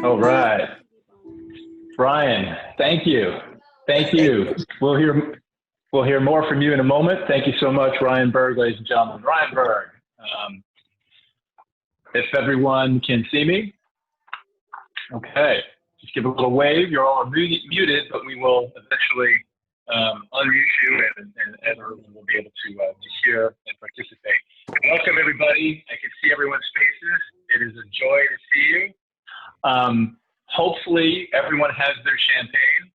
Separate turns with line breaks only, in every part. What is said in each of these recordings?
All right. Brian, thank you. Thank you. We'll hear more from you in a moment. Thank you so much, Ryan Berg, ladies and gentlemen. Ryan Berg. If everyone can see me. Okay. Just give a little wave. You're all muted, but we will eventually unmute you, and everyone will be able to hear and participate. Welcome, everybody. I can see everyone's faces. It is a joy to see you. Hopefully, everyone has their champagne.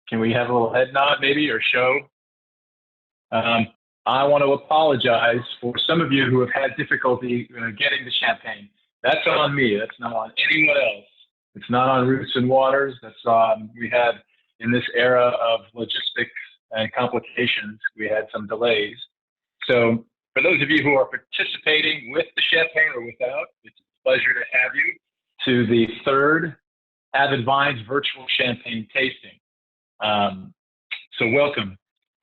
Can we have a little head nod, maybe, or show? I want to apologize for some of you who have had difficulty getting the champagne. That's on me. That's not on anyone else. It's not on Roots and Waters. That's on, we had, in this era of logistics and complications, we had some delays. So for those of you who are participating with the champagne or without, it's a pleasure to have you to the third AVID Vines virtual champagne tasting. So welcome.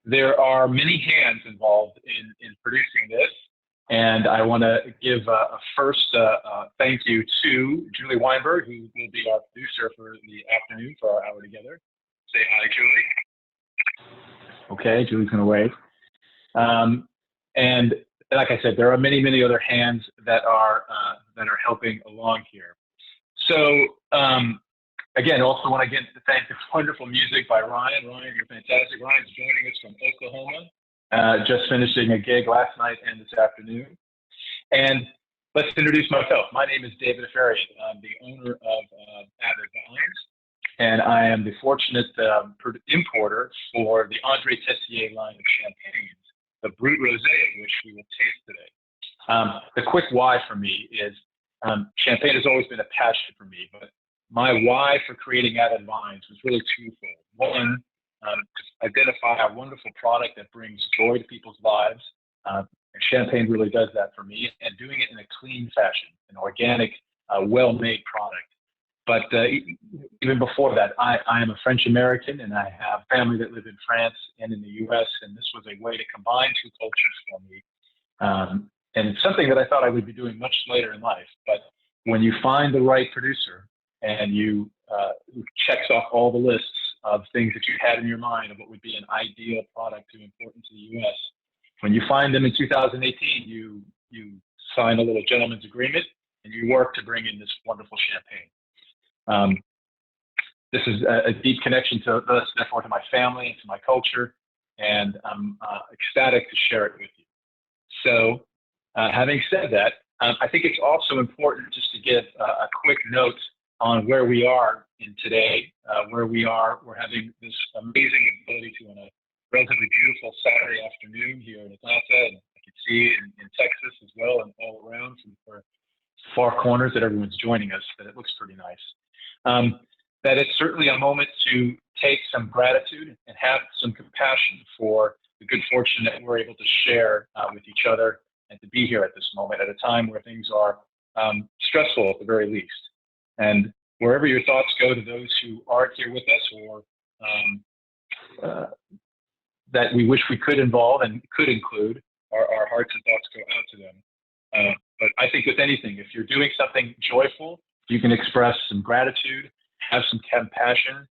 There are many hands involved in producing this, and I want to give a first thank you to Julie Weinberg, who will be our producer for the afternoon for our hour together. Say hi, Julie. Okay, Julie's going to wave. And like I said, there are many, many other hands that are helping along here. So again, also want to thank the wonderful music by Ryan. Ryan, you're fantastic. Ryan's joining us from Oklahoma, just finishing a gig last night and this afternoon. And let's introduce myself. My name is David Ferrier. I'm the owner of AVID Vines, and I am the fortunate importer for the André TIXIER line of champagnes, the Brut Rosé, of which we will taste today. The quick why for me is champagne has always been a passion for me, but my why for creating AVID Vines was really twofold. One, to identify a wonderful product that brings joy to people's lives. And champagne really does that for me, and doing it in a clean fashion, an organic, well-made product. But even before that, I am a French American, and I have family that live in France and in the US, and this was a way to combine two cultures for me. And it's something that I thought I would be doing much later in life. But when you find the right producer, and you checks off all the lists of things that you had in your mind of what would be an ideal product to import into the U.S. When you find them in 2018, you sign a little gentleman's agreement, and you work to bring in this wonderful champagne. This is a deep connection to us, therefore to my family and to my culture, and I'm ecstatic to share it with you. So having said that, I think it's also important just to give a quick note on where we are in today, where we are. We're having this amazing ability to, on a relatively beautiful Saturday afternoon here in Atlanta, and I can see in Texas as well, and all around from the far corners that everyone's joining us, that it looks pretty nice. That it's certainly a moment to take some gratitude and have some compassion for the good fortune that we're able to share with each other, and to be here at this moment at a time where things are stressful at the very least. And wherever your thoughts go to those who aren't here with us, or that we wish we could involve and could include, our hearts and thoughts go out to them. But I think with anything, if you're doing something joyful, you can express some gratitude, have some compassion.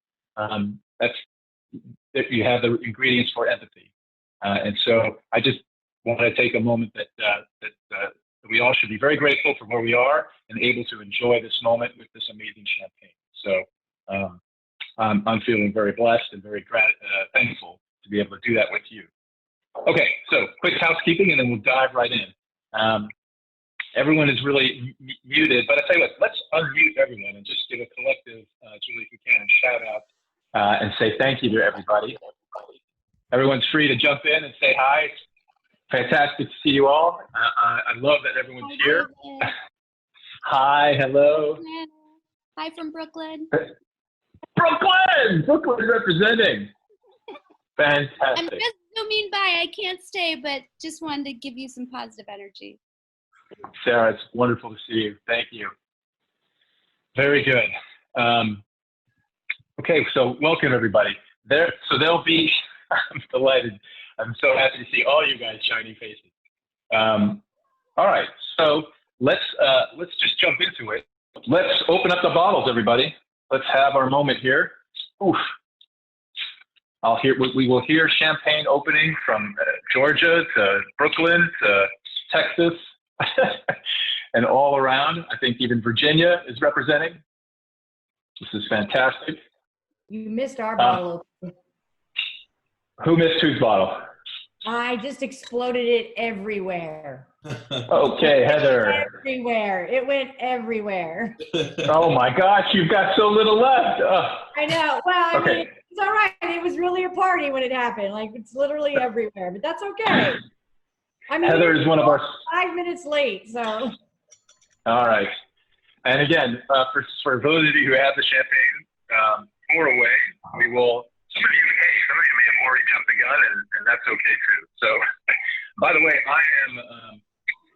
You have the ingredients for empathy. And so I just want to take a moment that we all should be very grateful for where we are and able to enjoy this moment with this amazing champagne. So I'm feeling very blessed and very thankful to be able to do that with you. Okay, so quick housekeeping, and then we'll dive right in. Everyone is really muted, but I tell you what, let's unmute everyone and just give a collective, Julie, if you can, shout out and say thank you to everybody. Everyone's free to jump in and say hi. Fantastic to see you all. I love that everyone's here. Hi, hello.
Hi from Brooklyn.
Brooklyn representing. Fantastic.
I'm just zooming by. I can't stay, but just wanted to give you some positive energy.
Sarah, it's wonderful to see you. Thank you. Very good. Okay, so welcome everybody. There'll be, I'm delighted. I'm so happy to see all you guys' shiny faces. All right, so let's just jump into it. Let's open up the bottles, everybody. Let's have our moment here. Oof. We will hear champagne opening from Georgia to Brooklyn to Texas and all around. I think even Virginia is representing. This is fantastic.
You missed our bottle opening.
Who missed whose bottle?
I just exploded it everywhere.
Okay, Heather.
Everywhere. It went everywhere.
Oh my gosh, you've got so little left.
I know. Well, I
okay.
mean, it's all right. It was really a party when it happened. Like, it's literally everywhere, but that's okay. I mean,
Heather is one of our
5 minutes late, so.
All right. And again, for those of you who have the champagne, pour away. We will. Some of you may have already jumped the gun, and that's okay too. So, by the way,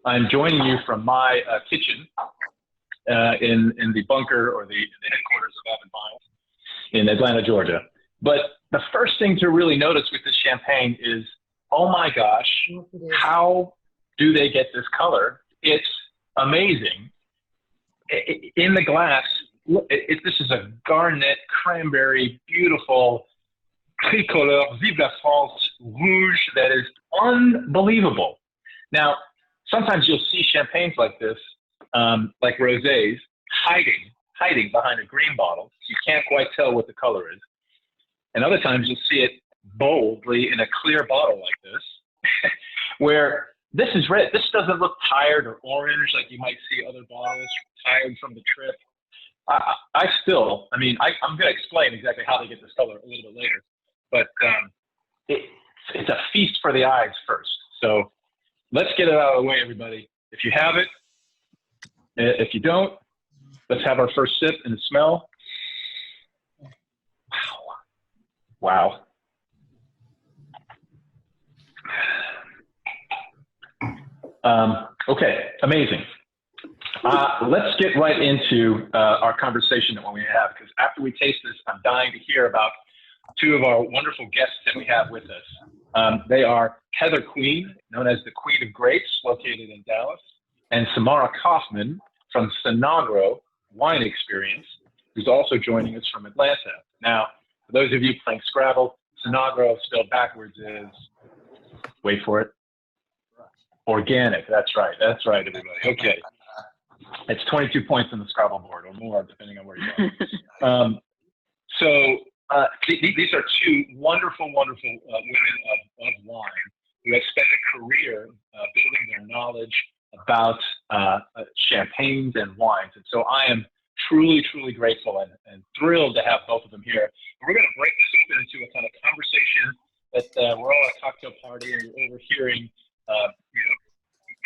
I'm joining you from my kitchen in the bunker or the headquarters of AVID Miles in Atlanta, Georgia. But the first thing to really notice with this champagne is, oh my gosh, how do they get this color? It's amazing. In the glass, this is a garnet, cranberry, beautiful, tricolore, Vive la France, rouge, that is unbelievable. Now, sometimes you'll see champagnes like this, like rosés, hiding behind a green bottle. You can't quite tell what the color is. And other times you'll see it boldly in a clear bottle like this, where this is red. This doesn't look tired or orange like you might see other bottles tired from the trip. I'm going to explain exactly how they get this color a little bit later. But it's a feast for the eyes first. So let's get it out of the way, everybody. If you have it, if you don't, let's have our first sip and smell. Wow. Okay, amazing. Let's get right into our conversation that we have, because after we taste this, I'm dying to hear about two of our wonderful guests that we have with us. They are Heather Queen, known as the Queen of Grapes, located in Dallas, and Samara Kaufman from Cinagro Wine Experience, who's also joining us from Atlanta. Now, for those of you playing Scrabble, Cinagro spelled backwards is, wait for it, organic. That's right, everybody. Okay. It's 22 points on the Scrabble board, or more, depending on where you are. These are two wonderful women of wine who have spent a career building their knowledge about champagnes and wines. And so I am truly, truly grateful and thrilled to have both of them here. And we're going to break this open into a kind of conversation that we're all at a cocktail party and you're overhearing,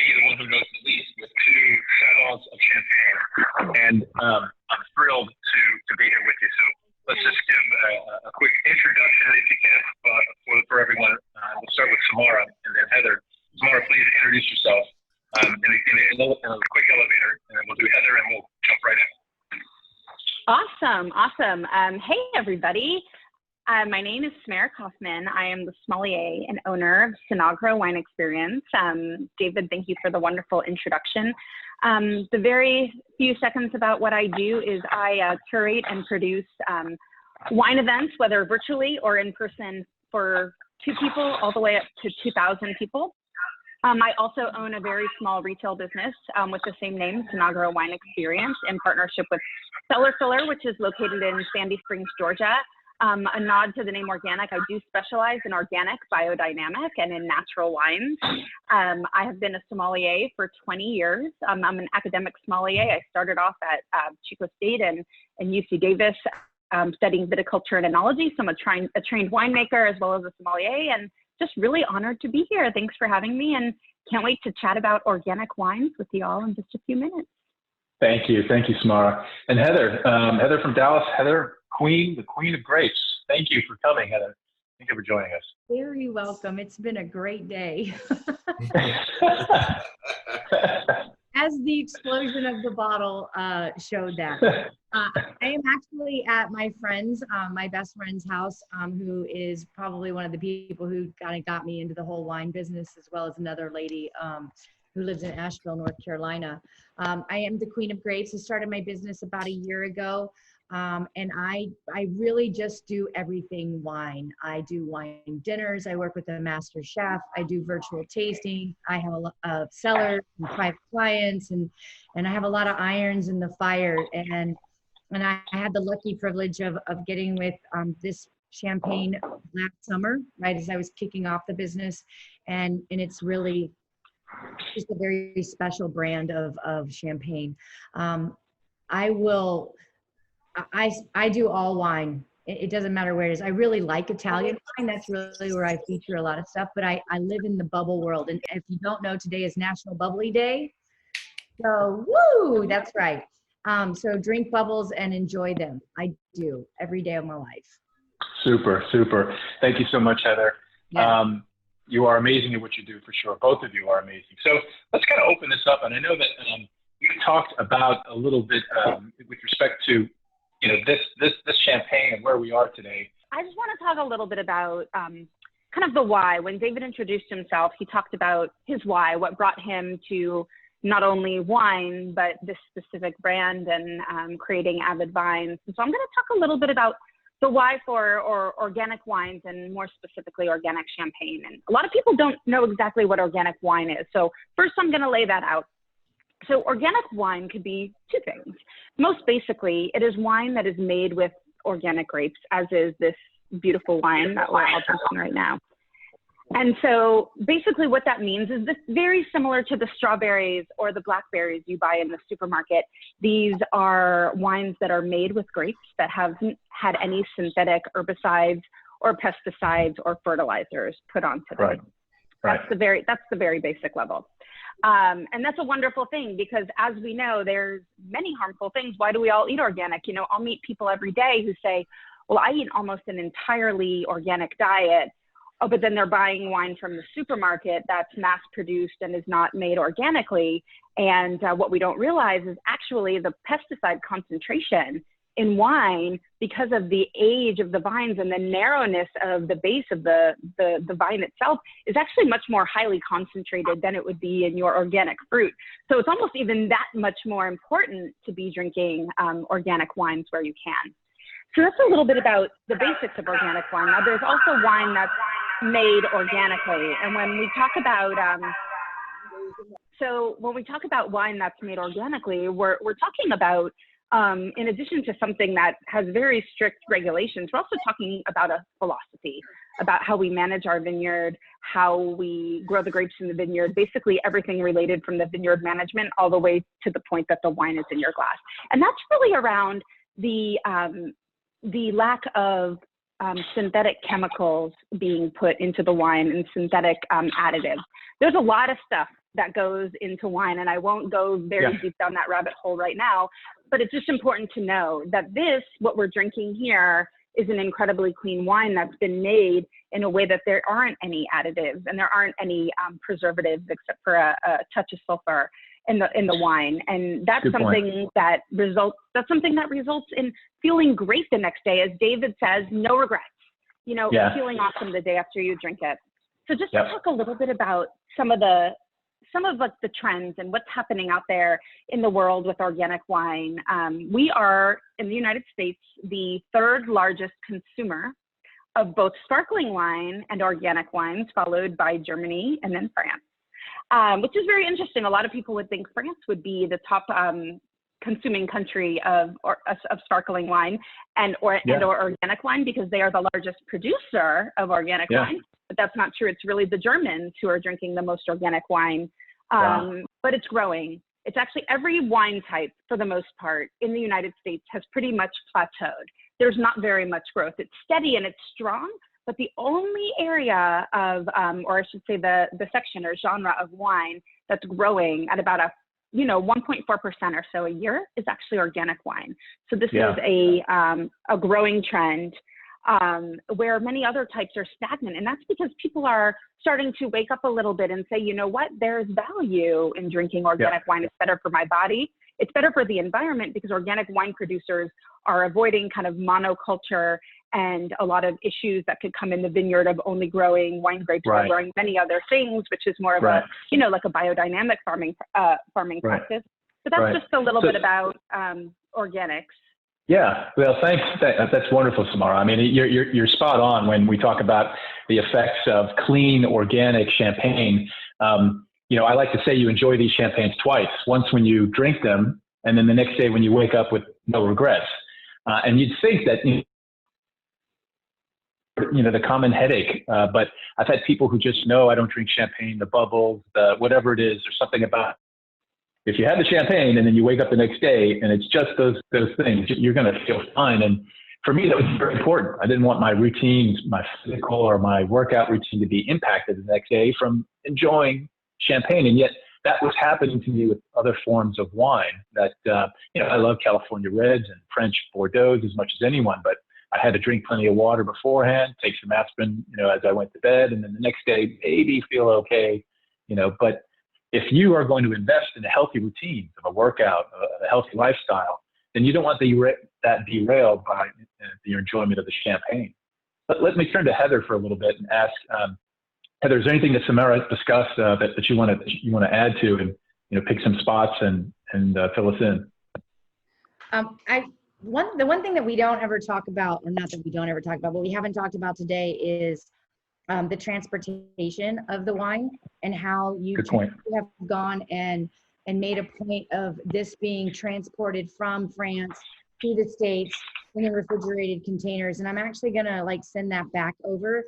me, the one who knows the least, with two bottles of champagne. And I'm thrilled to be here with you. So let's just give a quick introduction, if you can, for everyone. We'll start with Samara and then Heather. Samara, please introduce yourself in a quick elevator, and then we'll do Heather and we'll jump right in.
Awesome. Hey, everybody. My name is Samara Kaufman. I am the sommelier and owner of Cinagro Wine Experience. David, thank you for the wonderful introduction. The very few seconds about what I do is I curate and produce wine events, whether virtually or in person, for 2 people all the way up to 2,000 people. I also own a very small retail business with the same name, Cinagro Wine Experience, in partnership with Cellar Filler, which is located in Sandy Springs, Georgia. A nod to the name organic, I do specialize in organic, biodynamic, and in natural wines. I have been a sommelier for 20 years. I'm an academic sommelier. I started off at Chico State and UC Davis studying viticulture and enology. So I'm a trained winemaker as well as a sommelier, and just really honored to be here. Thanks for having me, and can't wait to chat about organic wines with you all in just a few minutes.
Thank you, Samara. And Heather, Heather from Dallas, Heather Queen, the Queen of Grapes. Thank you for coming, Heather. Thank you for joining us.
Very welcome. It's been a great day. As the explosion of the bottle showed that. I am actually at my friend's, my best friend's house, who is probably one of the people who kind of got me into the whole wine business, as well as another lady. who lives in Asheville, North Carolina. I am the queen of grapes. I started my business about a year ago. And I really just do everything wine. I do wine dinners. I work with a master chef. I do virtual tasting. I have a cellar and private clients, and I have a lot of irons in the fire. And I had the lucky privilege of getting with this champagne last summer, right as I was kicking off the business. And it's really just a very special brand of champagne. I do all wine. It doesn't matter where it is. I really like Italian wine. That's really where I feature a lot of stuff, but I live in the bubble world. And if you don't know, today is National Bubbly Day. So, woo, that's right. So drink bubbles and enjoy them. I do every day of my life.
Super, super. Thank you so much, Heather.
Yeah.
You are amazing at what you do, for sure. Both of you are amazing. So let's kind of open this up. And I know that we talked about a little bit with respect to, you know, this champagne and where we are today.
I just want to talk a little bit about kind of the why. When David introduced himself, he talked about his why, what brought him to not only wine, but this specific brand and creating AVID Vines. And so I'm going to talk a little bit about the why for organic wines, and more specifically organic champagne. And a lot of people don't know exactly what organic wine is. So first I'm going to lay that out. So organic wine could be two things. Most basically, it is wine that is made with organic grapes, as is this beautiful wine that we're all drinking right now. And so basically what that means is this very similar to the strawberries or the blackberries you buy in the supermarket. These are wines that are made with grapes that haven't had any synthetic herbicides or pesticides or fertilizers put onto them.
Right. Right.
That's the very basic level. And that's a wonderful thing, because as we know, there's many harmful things. Why do we all eat organic? You know, I'll meet people every day who say, well, I eat almost an entirely organic diet. Oh, but then they're buying wine from the supermarket that's mass produced and is not made organically. And what we don't realize is actually the pesticide concentration in wine, because of the age of the vines and the narrowness of the base of the vine itself, is actually much more highly concentrated than it would be in your organic fruit. So it's almost even that much more important to be drinking organic wines where you can. So that's a little bit about the basics of organic wine. Now there's also wine that's made organically. And when we talk about, when we talk about wine that's made organically, we're talking about, in addition to something that has very strict regulations, we're also talking about a philosophy, about how we manage our vineyard, how we grow the grapes in the vineyard, basically everything related from the vineyard management all the way to the point that the wine is in your glass. And that's really around the lack of synthetic chemicals being put into the wine and synthetic additives. There's a lot of stuff that goes into wine, and I won't go very deep down that rabbit hole right now, but it's just important to know that what we're drinking here, is an incredibly clean wine that's been made in a way that there aren't any additives and there aren't any preservatives except for a touch of sulfur in the wine. And that's something that results in feeling great the next day. As David says, no regrets, you know, feeling awesome the day after you drink it. So just to talk a little bit about some of like the trends and what's happening out there in the world with organic wine. We are in the United States, the third largest consumer of both sparkling wine and organic wines, followed by Germany and then France. Which is very interesting. A lot of people would think France would be the top consuming country of sparkling wine and or organic wine, because they are the largest producer of organic wine. But that's not true. It's really the Germans who are drinking the most organic wine. But it's growing. It's actually every wine type, for the most part, in the United States has pretty much plateaued. There's not very much growth. It's steady and it's strong. But the only area of, or I should say the section or genre of wine that's growing at about 1.4% or so a year is actually organic wine. So this is a growing trend where many other types are stagnant. And that's because people are starting to wake up a little bit and say, you know what, there's value in drinking organic wine. It's better for my body. It's better for the environment, because organic wine producers are avoiding kind of monoculture and a lot of issues that could come in the vineyard of only growing wine grapes or growing many other things, which is more of a, you know, like a biodynamic farming practice. But that's just a little bit about organics.
Yeah, well, thanks. That's wonderful, Samara. I mean, you're spot on when we talk about the effects of clean, organic champagne. You know, I like to say you enjoy these champagnes twice. Once when you drink them, and then the next day when you wake up with no regrets. And you'd think that, you know, the common headache, but I've had people who just know I don't drink champagne, the bubbles, the whatever it is, there's something about if you have the champagne and then you wake up the next day and it's just those things, you're going to feel fine. And for me, that was very important. I didn't want my routines, my physical or my workout routine to be impacted the next day from enjoying champagne. And yet that was happening to me with other forms of wine that, you know, I love California Reds and French Bordeaux as much as anyone, but I had to drink plenty of water beforehand, take some aspirin, you know, as I went to bed, and then the next day, maybe feel okay, you know, but if you are going to invest in a healthy routine of a workout, a healthy lifestyle, then you don't want that derailed by your enjoyment of the champagne. But let me turn to Heather for a little bit and ask, Heather, is there anything that Samara discussed that you want to add to and, you know, pick some spots and fill us in?
The one thing that we don't ever talk about, or not that we don't ever talk about, but we haven't talked about today is the transportation of the wine and how you have gone and made a point of this being transported from France to the States in the refrigerated containers. And I'm actually gonna send that back over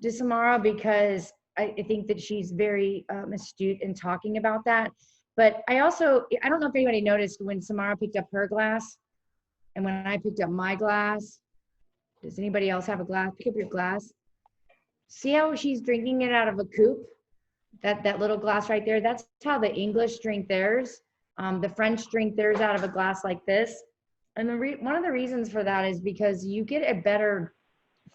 to Samara because I think that she's very astute in talking about that. But I don't know if anybody noticed when Samara picked up her glass and when I picked up my glass. Does anybody else have a glass? Pick up your glass. See how she's drinking it out of a coupe? That little glass right there, that's how the English drink theirs. The French drink theirs out of a glass like this. And one of the reasons for that is because you get a better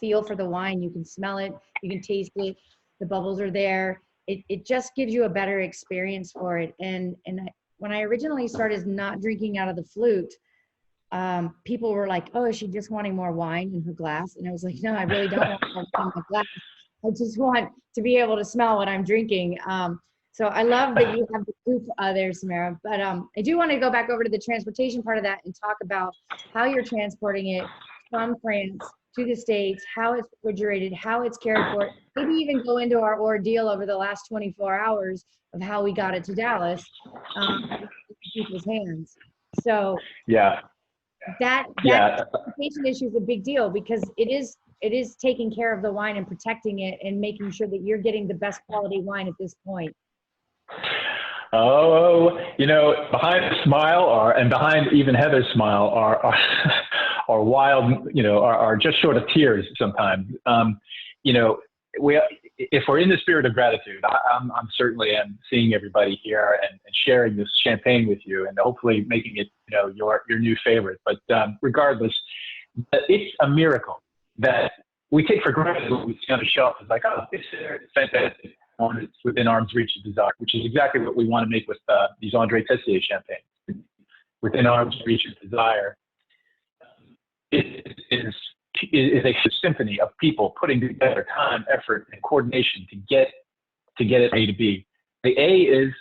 feel for the wine. You can smell it, you can taste it, the bubbles are there. It just gives you a better experience for it. And when I originally started not drinking out of the flute, people were like, oh, is she just wanting more wine in her glass? And I was like, no, I really don't want more wine in my glass. I just want to be able to smell what I'm drinking. So I love that you have the proof there, Samara. But I do want to go back over to the transportation part of that and talk about how you're transporting it from France to the States, how it's refrigerated, how it's cared for. Maybe even go into our ordeal over the last 24 hours of how we got it to Dallas in people's hands. So
yeah,
that transportation issue is a big deal because it is taking care of the wine and protecting it and making sure that you're getting the best quality wine at this point.
Oh, you know, behind the smile and behind even Heather's smile are wild, you know, are just short of tears sometimes. You know, if we're in the spirit of gratitude, I'm certainly am seeing everybody here and sharing this champagne with you and hopefully making it, you know, your new favorite. But regardless, it's a miracle that we take for granted what we see on the shelf. It's like, oh, it's fantastic. It's within arm's reach of desire, which is exactly what we want to make with these André TIXIER champagnes. Within arm's reach of desire. It is a symphony of people putting together time, effort, and coordination to get it A to B. The A is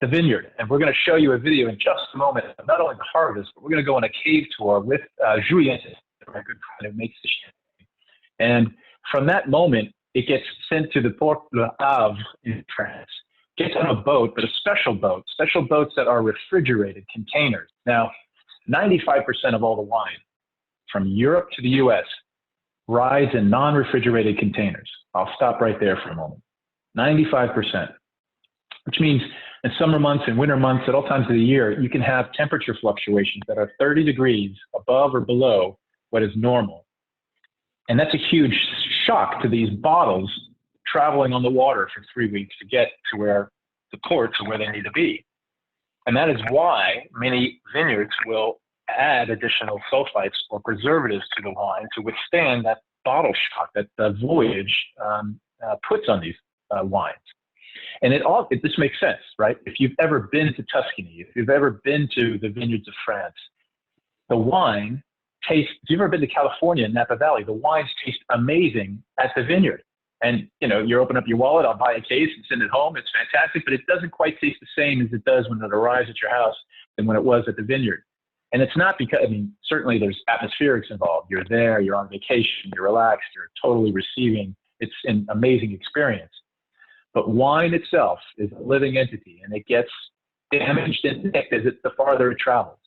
the vineyard, and we're going to show you a video in just a moment of not only the harvest, but we're going to go on a cave tour with Juliette, my good friend who makes the champagne. And from that moment, it gets sent to the Port Le Havre in France, gets on a boat, but a special boats that are refrigerated containers. Now, 95% of all the wine from Europe to the US rides in non-refrigerated containers. I'll stop right there for a moment. 95%, which means in summer months and winter months at all times of the year, you can have temperature fluctuations that are 30 degrees above or below what is normal. And that's a huge shock to these bottles traveling on the water for 3 weeks to get to where the ports are where they need to be. And that is why many vineyards will add additional sulfites or preservatives to the wine to withstand that bottle shock that the voyage puts on these wines. And this makes sense, right? If you've ever been to Tuscany, if you've ever been to the vineyards of France, the wine taste, if you've ever been to California in Napa Valley, the wines taste amazing at the vineyard. And, you know, you open up your wallet, I'll buy a case and send it home. It's fantastic, but it doesn't quite taste the same as it does when it arrives at your house than when it was at the vineyard. And it's not because, I mean, certainly there's atmospherics involved. You're there, you're on vacation, you're relaxed, you're totally receiving. It's an amazing experience. But wine itself is a living entity, and it gets damaged and nicked as the farther it travels.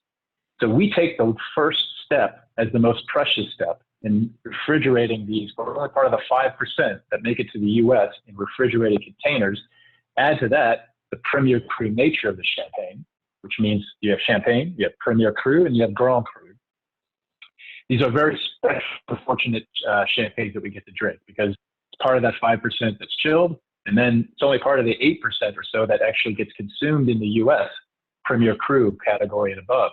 So we take the first step as the most precious step in refrigerating these. We're only part of the 5% that make it to the US in refrigerated containers. Add to that the Premier Cru nature of the champagne, which means you have champagne, you have Premier Cru, and you have Grand Cru. These are very special, fortunate champagnes that we get to drink because it's part of that 5% that's chilled, and then it's only part of the 8% or so that actually gets consumed in the US, Premier Cru category and above.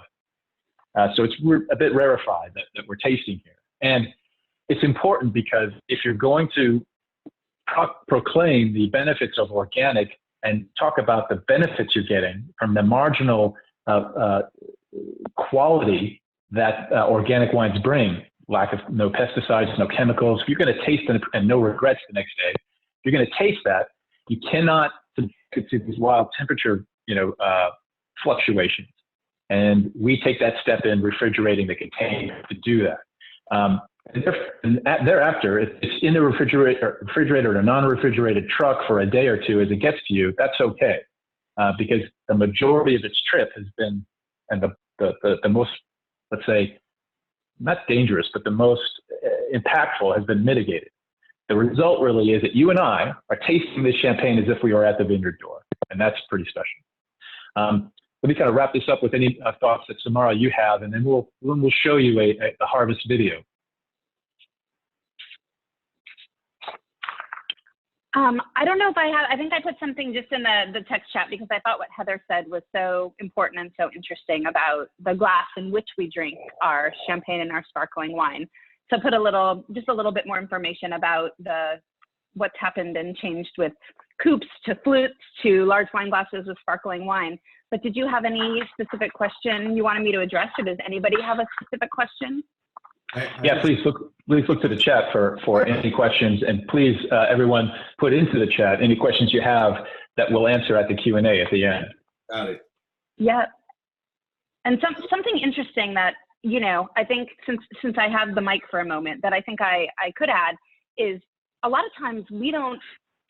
So it's a bit rarefied that we're tasting here. And it's important because if you're going to proclaim the benefits of organic and talk about the benefits you're getting from the marginal quality that organic wines bring, lack of no pesticides, no chemicals, if you're going to taste it and no regrets the next day, if you're going to taste that, you cannot subject it to these wild temperature, fluctuations. And we take that step in refrigerating the container to do that. And thereafter, if it's in the refrigerator or a non-refrigerated truck for a day or two as it gets to you, that's okay. Because the majority of its trip has been, and the most, let's say, not dangerous, but the most impactful has been mitigated. The result really is that you and I are tasting this champagne as if we were at the vineyard door, and that's pretty special. Let me kind of wrap this up with any thoughts that Samara you have, and then we'll show you the harvest video.
I don't know if I have, I think I put something just in the text chat because I thought what Heather said was so important and so interesting about the glass in which we drink our champagne and our sparkling wine. So put just a little bit more information about what's happened and changed with coupes to flutes to large wine glasses with sparkling wine. But did you have any specific question you wanted me to address, or does anybody have a specific question?
Yeah, please look to the chat for any questions, and please, everyone, put into the chat any questions you have that we'll answer at the Q&A at the end.
Got it.
Yeah, and something interesting that, I think since I have the mic for a moment, that I think I could add is a lot of times we don't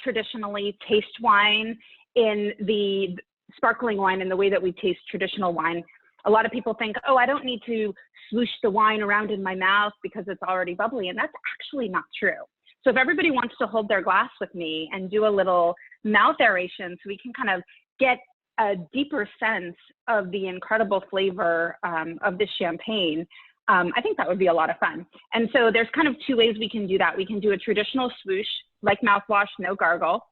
traditionally taste wine in the sparkling wine in the way that we taste traditional wine. A lot of people think, oh, I don't need to swoosh the wine around in my mouth because it's already bubbly, and that's actually not true. So if everybody wants to hold their glass with me and do a little mouth aeration so we can kind of get a deeper sense of the incredible flavor of this champagne, I think that would be a lot of fun. And so there's kind of two ways we can do that. We can do a traditional swoosh, like mouthwash, no gargle,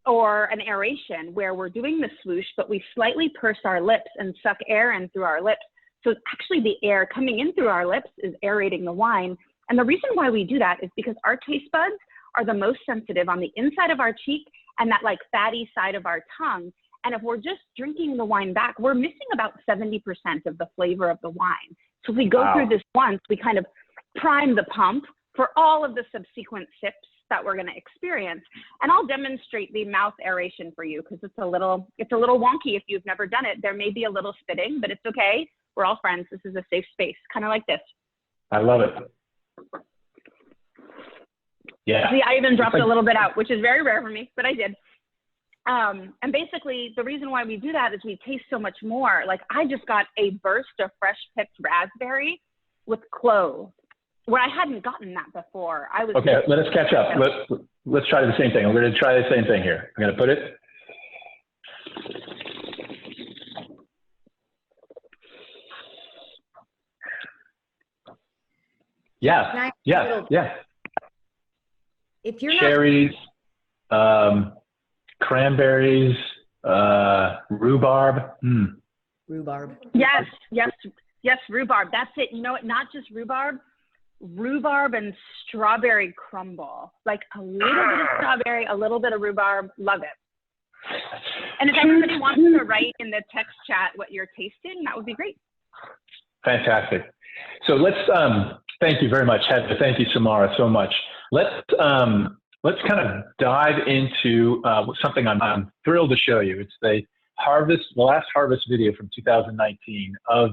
or an aeration where we're doing the swoosh, but we slightly purse our lips and suck air in through our lips. So actually the air coming in through our lips is aerating the wine. And the reason why we do that is because our taste buds are the most sensitive on the inside of our cheek and that like fatty side of our tongue. And if we're just drinking the wine back, we're missing about 70% of the flavor of the wine. So if we go through this once, we kind of prime the pump for all of the subsequent sips that we're going to experience. And I'll demonstrate the mouth aeration for you because it's a little wonky if you've never done it. There may be a little spitting, but it's okay. We're all friends. This is a safe space, kind of like this.
I love it. Yeah.
See, I even dropped a little bit out, which is very rare for me, but I did. And basically the reason why we do that is we taste so much more. Like I just got a burst of fresh picked raspberry with cloves, where I hadn't gotten that before.
Okay, let us catch up. Let's try the same thing. We're going to try the same thing here. I'm going to put it. Yeah.
If you're
cherries, cranberries, rhubarb.
Rhubarb.
Yes, rhubarb. That's it. You know what? Not just rhubarb and strawberry crumble. Like a little bit of strawberry, a little bit of rhubarb. Love it. And if everybody wants to write in the text chat what you're tasting, that would be great.
Fantastic. So let's, thank you very much, Heather. Thank you, Samara, so much. Let's kind of dive into something I'm thrilled to show you. It's the last harvest video from 2019 of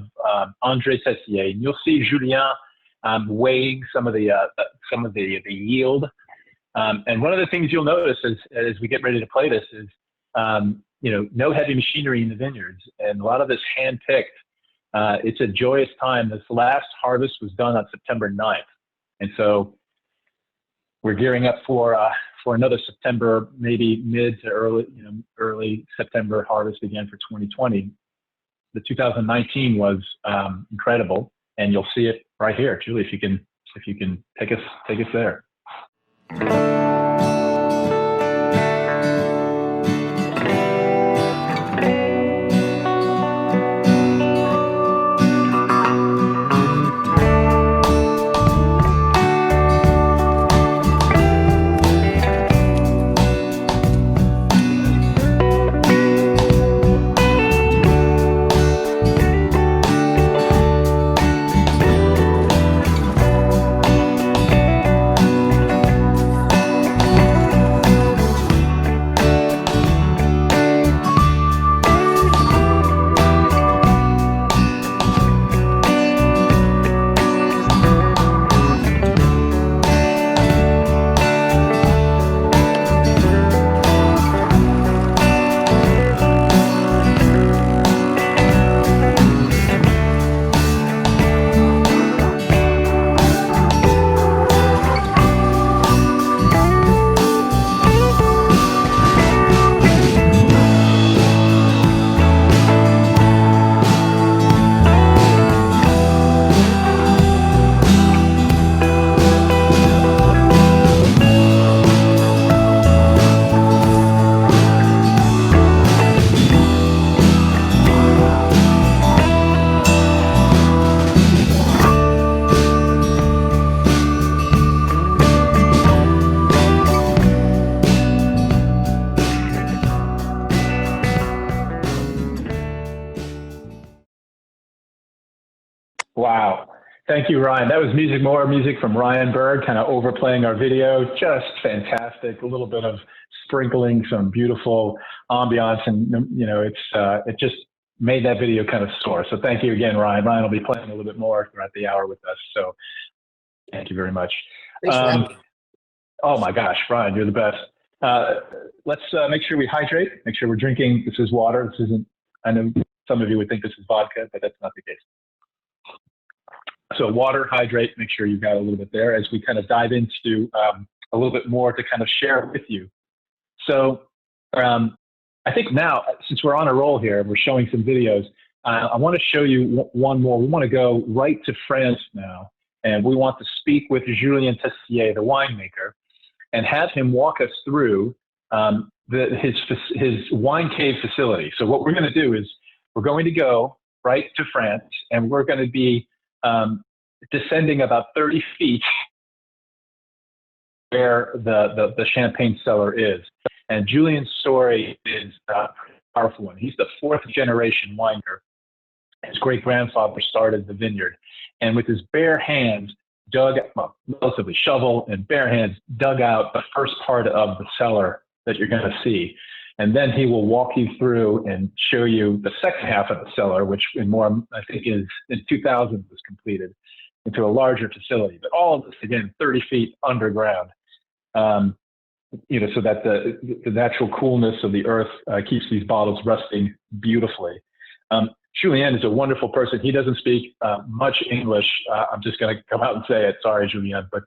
André TIXIER. And you'll see Julien weighing some of the yield. And one of the things you'll notice as we get ready to play this is, no heavy machinery in the vineyards, and a lot of this hand-picked. It's a joyous time. This last harvest was done on September 9th. And so we're gearing up for another September, maybe mid to early September harvest again for 2020. The 2019 was incredible, and you'll see it right here. Julie, if you can take us there. Wow. Thank you, Ryan. That was more music from Ryan Berg, kind of overplaying our video. Just fantastic. A little bit of sprinkling some beautiful ambiance, and it just made that video kind of soar. So thank you again, Ryan. Ryan will be playing a little bit more throughout the hour with us. So thank you very much. Oh my gosh, Ryan, you're the best. Let's make sure we hydrate. Make sure we're drinking. This is water. This isn't. I know some of you would think this is vodka, but that's not the case. So water, hydrate, make sure you've got a little bit there as we kind of dive into a little bit more to kind of share with you. So I think now, since we're on a roll here, we're showing some videos, I want to show you one more. We want to go right to France now, and we want to speak with Julien TIXIER, the winemaker, and have him walk us through his wine cave facility. So what we're going to do is we're going to go right to France, and we're going to be descending about 30 feet where the champagne cellar is. And Julien's story is a powerful one. He's the 4th generation winemaker. His great-grandfather started the vineyard, and with his bare hands relatively shovel and bare hands, dug out the first part of the cellar that you're going to see. And then he will walk you through and show you the second half of the cellar, which I think is in 2000 was completed into a larger facility. But all of this, again, 30 feet underground, so that the natural coolness of the earth keeps these bottles rusting beautifully. Julien is a wonderful person. He doesn't speak much English. I'm just going to come out and say it. Sorry, Julien. But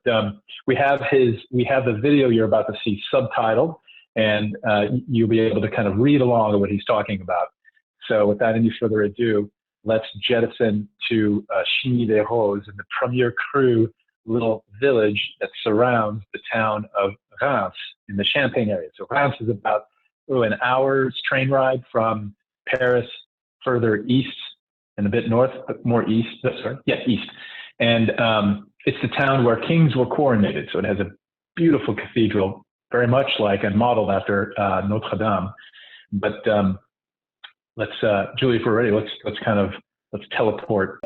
we have the video you're about to see subtitled, and you'll be able to kind of read along with what he's talking about. So without any further ado, let's jettison to Chigny-les-Roses, in the Premier Cru little village that surrounds the town of Reims in the Champagne area. So Reims is about an hour's train ride from Paris, further east and a bit north, but more east. East. And it's the town where kings were coronated. So it has a beautiful cathedral, very much like and modeled after Notre Dame. But let's, Julie, if we're ready, let's teleport.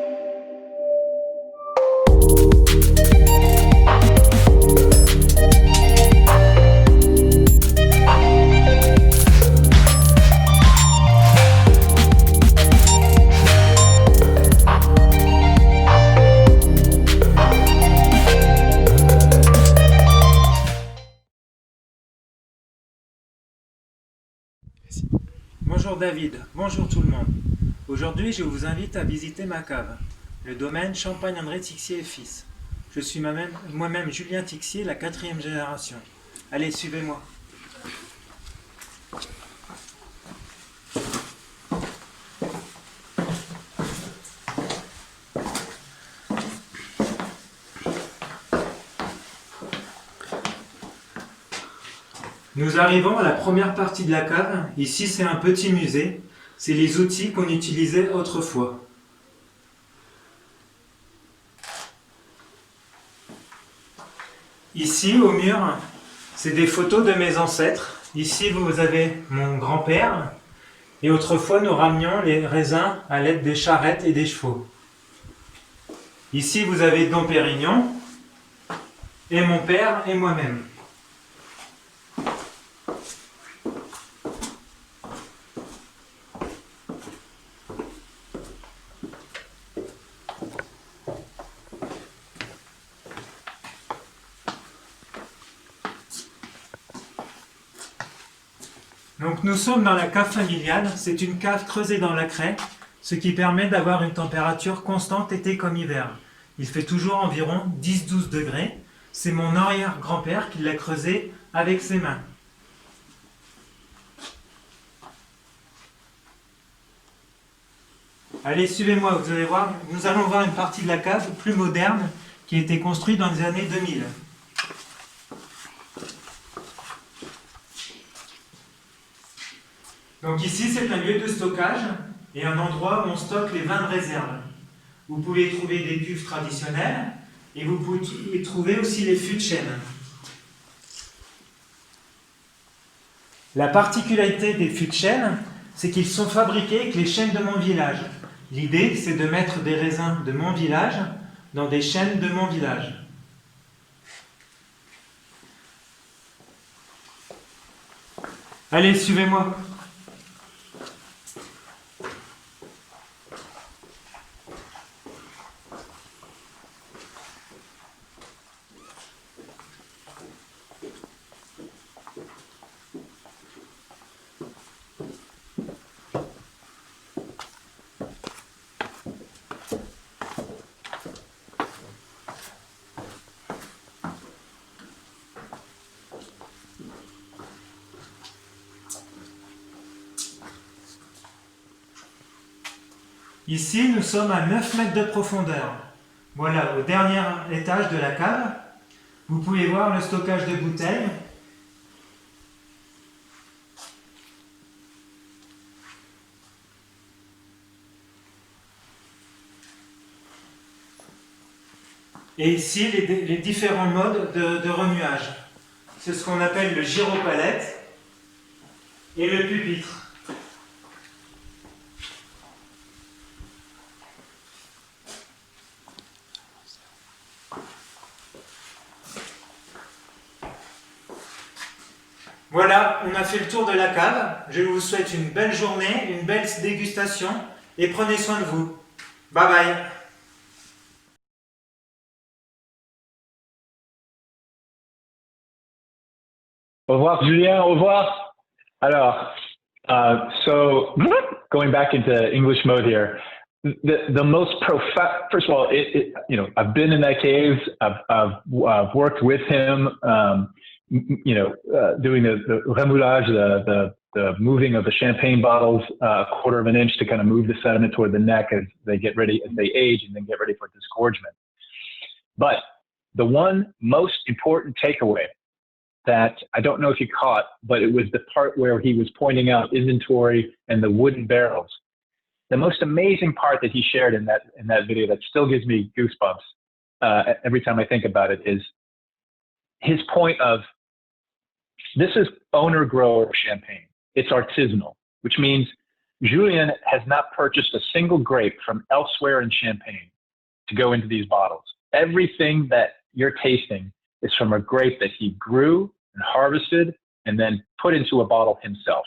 Bonjour David, bonjour tout le monde. Aujourd'hui, je vous invite à visiter ma cave, le domaine Champagne André TIXIER et Fils. Je suis moi-même Julien TIXIER, la 4e génération. Allez, suivez-moi. Nous arrivons à la première partie de la cave. Ici, c'est un petit musée. C'est les outils qu'on utilisait autrefois. Ici, au mur, c'est des photos de mes ancêtres. Ici, vous avez mon grand-père. Et autrefois, nous ramenions les raisins à l'aide des charrettes et des chevaux. Ici, vous avez Dom Pérignon et mon père et moi-même. Donc nous sommes dans la cave familiale, c'est une cave creusée dans la craie, ce qui permet d'avoir une température constante été comme hiver. Il fait toujours environ 10-12 degrés. C'est mon arrière-grand-père qui l'a creusé avec ses mains. Allez, suivez-moi, vous allez voir, nous allons voir une partie de la cave plus moderne qui a été construite dans les années 2000. Donc ici, c'est un lieu de stockage et un endroit où on stocke les vins de réserve. Vous pouvez trouver des cuves traditionnelles et vous pouvez trouver aussi les fûts de chêne. La particularité des fûts de chêne, c'est qu'ils sont fabriqués avec les chênes de mon village. L'idée, c'est de mettre des raisins de mon village dans des chênes de mon village. Allez, suivez-moi. Ici, nous sommes à 9 mètres de profondeur. Voilà, au dernier étage de la cave, vous pouvez voir le stockage de bouteilles. Et ici, les différents modes de remuage. C'est ce qu'on appelle le gyropalette et le pupitre. Voilà, on a fait le tour de la cave. Je vous souhaite une belle journée, une belle dégustation et prenez soin de vous. Bye bye.
Au revoir, Julien. Au revoir. Alors, so going back into English mode here, the most profound. First of all, I've been in that cave. I've worked with him. Doing the remoulage, the moving of the champagne bottles a quarter of an inch to kind of move the sediment toward the neck as they get ready, as they age, and then get ready for disgorgement. But the one most important takeaway that I don't know if you caught, but it was the part where he was pointing out inventory and the wooden barrels. The most amazing part that he shared in that video that still gives me goosebumps every time I think about it is his point of, this is owner grower champagne. It's artisanal, which means Julien has not purchased a single grape from elsewhere in Champagne to go into these bottles. everything that you're tasting is from a grape that he grew and harvested and then put into a bottle himself.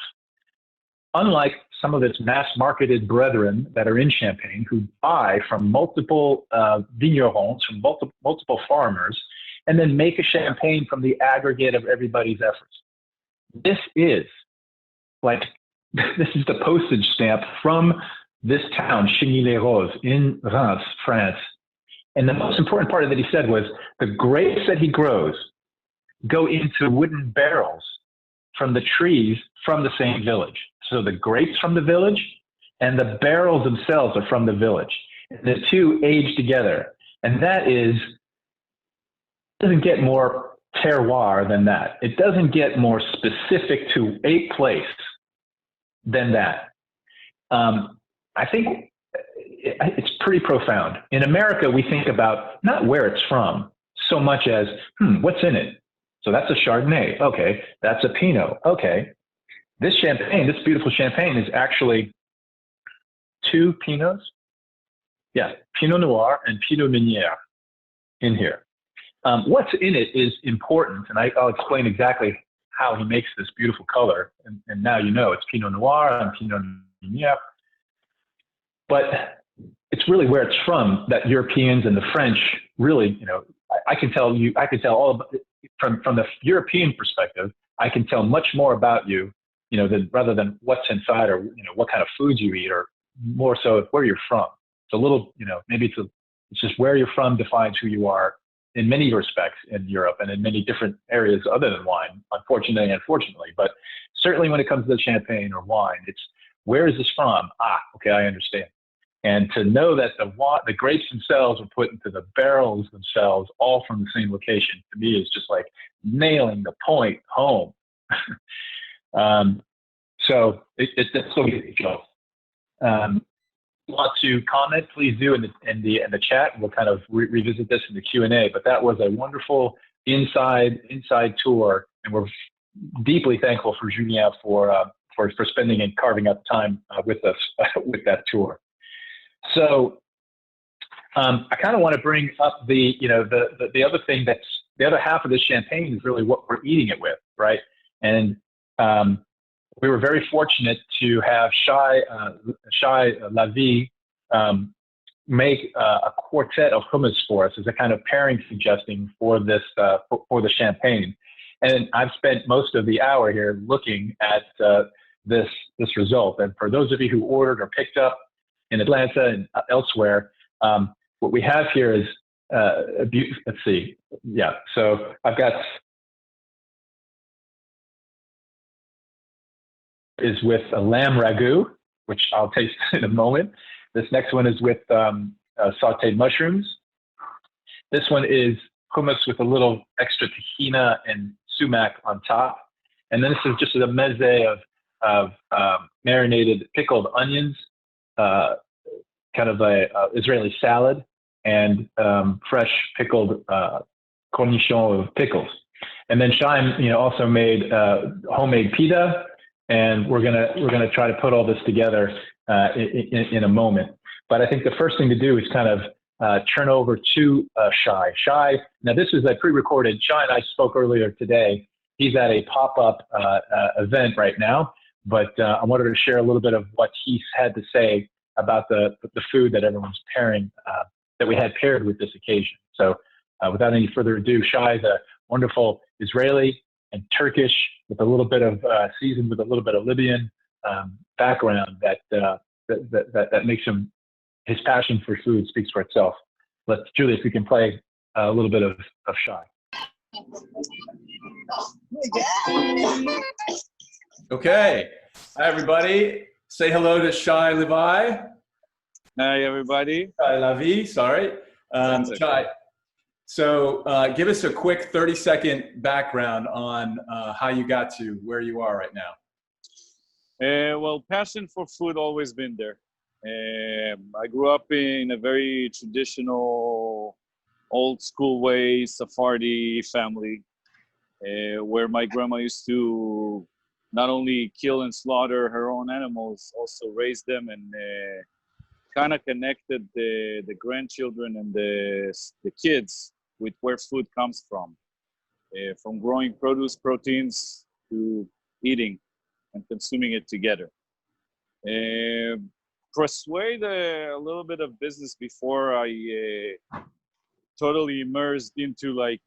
Unlike some of its mass-marketed brethren that are in Champagne who buy from multiple vignerons, from multiple farmers, and then make a champagne from the aggregate of everybody's efforts. This is the postage stamp from this town, Chigny-les-Roses, in Reims, France. And the most important part that he said was the grapes that he grows go into wooden barrels from the trees from the same village. So the grapes from the village and the barrels themselves are from the village. The two age together. And that doesn't get more terroir than that. It doesn't get more specific to a place than that. I think it's pretty profound. In America, we think about not where it's from so much as, what's in it? So that's a Chardonnay. Okay. That's a Pinot. Okay. This champagne, this beautiful champagne is actually two Pinots. Yeah. Pinot Noir and Pinot Meunier in here. What's in it is important. And I'll explain exactly how he makes this beautiful color. And now you know it's Pinot Noir and Pinot Meunier. But it's really where it's from that Europeans and the French really, I can tell all about it, from the European perspective, I can tell much more about you, rather than what's inside or, what kind of foods you eat, or more so where you're from. It's a little, maybe it's just where you're from defines who you are in many respects in Europe and in many different areas other than wine, unfortunately. But certainly when it comes to champagne or wine, it's where is this from? Okay, I understand. And to know that the grapes themselves are put into the barrels themselves, all from the same location, to me is just like nailing the point home. So it's so beautiful. Want to comment, please do in the chat. We'll kind of revisit this in the Q&A. But that was a wonderful inside tour, and we're deeply thankful for Julien for spending and carving out time with us with that tour. So I kind of want to bring up the other thing that's the other half of this champagne is really what we're eating it with, right? And we were very fortunate to have Shay Lavi make a quartet of hummus for us as a kind of pairing suggesting for this for the champagne. And I've spent most of the hour here looking at this result. And for those of you who ordered or picked up in Atlanta and elsewhere, what we have here is let's see. Yeah, so I've got is with a lamb ragu, which I'll taste in a moment. This next one is with sauteed mushrooms. This one is hummus with a little extra tahina and sumac on top. And then this is just a meze of marinated pickled onions, kind of a Israeli salad, and fresh pickled cornichon of pickles. And then Shay, also made homemade pita, and we're gonna try to put all this together in a moment. But I think the first thing to do is kind of turn over to Shay. Shay, now this is a pre-recorded. Shay and I spoke earlier today. He's at a pop-up event right now, but I wanted to share a little bit of what he's had to say about the food that everyone's pairing, that we had paired with this occasion. So without any further ado, Shay is a wonderful Israeli and Turkish with a little bit of seasoned with a little bit of Libyan background that makes him, his passion for food speaks for itself. Julie, if we can play a little bit of Shay.
Okay. Hi, everybody. Say hello to Shay Lavi.
Hi, everybody.
Shay Lavi, sorry. Shay. So give us a quick 30-second background on how you got to where you are right now.
Well, passion for food always been there. I grew up in a very traditional, old school way, Sephardi family, where my grandma used to not only kill and slaughter her own animals, also raise them and kind of connected the grandchildren and the kids with where food comes from growing produce, proteins, to eating and consuming it together. Persuade a little bit of business before I totally immersed into like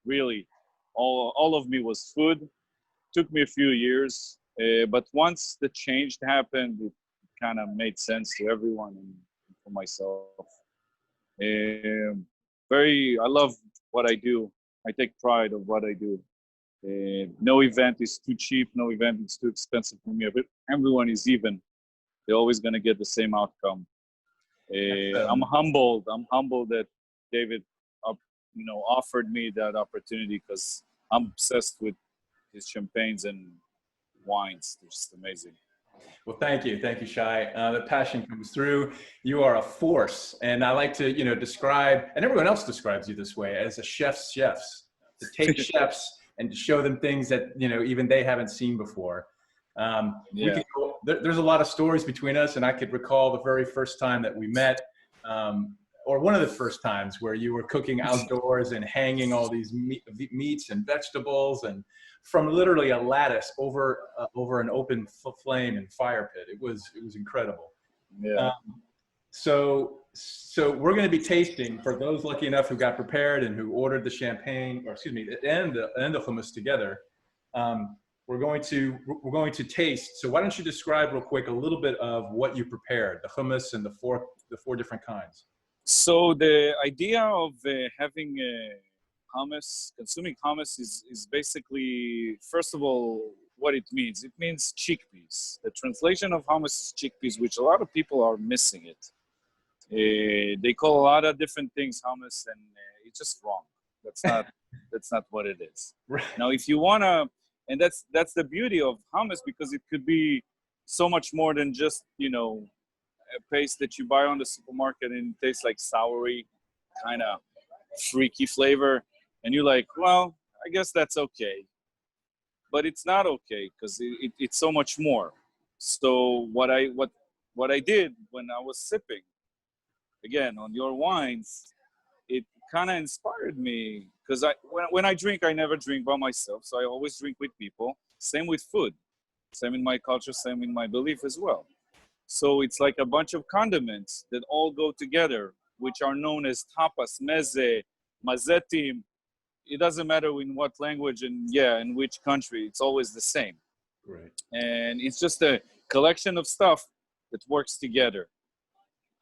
really all of me was food. Took me a few years, but once the change happened, it kind of made sense to everyone and for myself. I love what I do. I take pride of what I do. No event is too cheap. No event is too expensive for me. But everyone is even. They're always going to get the same outcome. I'm humbled. I'm humbled that David, offered me that opportunity because I'm obsessed with his champagnes and wines. They're just amazing.
Well, thank you, Shay. The passion comes through. You are a force, and I like to, describe, and everyone else describes you this way, as a chef's chefs. To take chefs and to show them things that even they haven't seen before. There's a lot of stories between us, and I could recall the very first time that we met, or one of the first times where you were cooking outdoors and hanging all these meats and vegetables, and from literally a lattice over an open flame and fire pit. It was incredible.
Yeah.
So we're going to be tasting, for those lucky enough who got prepared and who ordered the champagne, or excuse me, and the hummus together. We're going to taste. So why don't you describe real quick a little bit of what you prepared, the hummus and the four different kinds.
So the idea of having hummus, consuming hummus is basically, first of all, what it means. It means chickpeas. The translation of hummus is chickpeas, which a lot of people are missing it. They call a lot of different things hummus, and it's just wrong. That's not what it is.
Right.
Now, if you wanna, and that's the beauty of hummus, because it could be so much more than just a paste that you buy on the supermarket and it tastes like soury, kind of freaky flavor, and you're like, well, I guess that's okay, but it's not okay because it's so much more. So what I did when I was sipping again on your wines, it kind of inspired me, because when I drink, I never drink by myself, so I always drink with people. Same with food, same in my culture, same in my belief as well. So it's like a bunch of condiments that all go together, which are known as tapas, meze, mazetim. It doesn't matter in what language and in which country, it's always the same.
Right.
And it's just a collection of stuff that works together.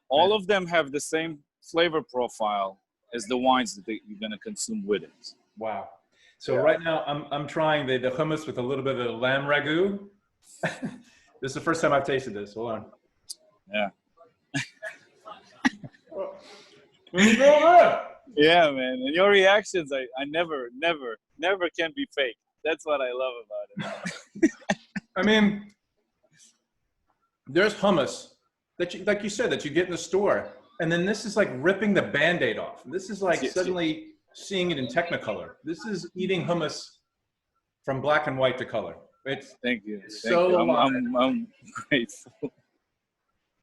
All of them have the same flavor profile as the wines that you're going to consume with it.
Wow. So right now I'm trying the hummus with a little bit of the lamb ragu. This is the first time I've tasted this. Hold on.
Yeah.
Yeah,
man. And your reactions, I never can be fake. That's what I love about it.
I mean, there's hummus that you, like you said, that you get in the store. And then this is like ripping the Band-Aid off. This is like suddenly seeing it in Technicolor. This is eating hummus from black and white to color.
Thank you.
I'm
grateful.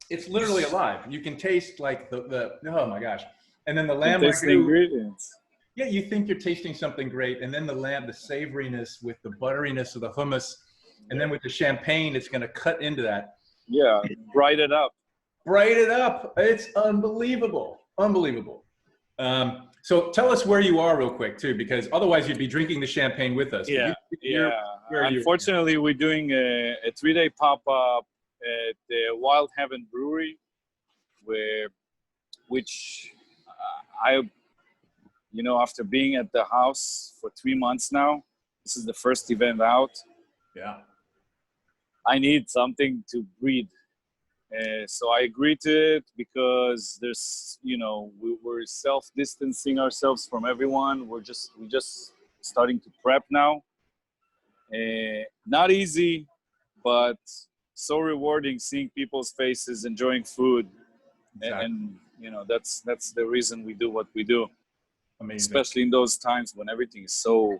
It's literally alive. You can taste like the oh my gosh. And then the lamb
ragu. The ingredients.
Yeah, you think you're tasting something great, and then the lamb, the savoriness with the butteriness of the hummus, and then with the champagne, it's going to cut into that.
Yeah, bright it up.
Bright it up. It's unbelievable. Unbelievable. So tell us where you are real quick too, because otherwise you'd be drinking the champagne with us.
Yeah. Unfortunately, we're doing a 3-day pop-up at the Wild Heaven Brewery, which after being at the house for 3 months now, this is the first event out.
Yeah.
I need something to breathe. So I agreed to it because there's, we're self-distancing ourselves from everyone. We're just starting to prep now. Not easy, but so rewarding seeing people's faces, enjoying food. Exactly. And that's the reason we do what we do. Amazing. Especially in those times when everything is so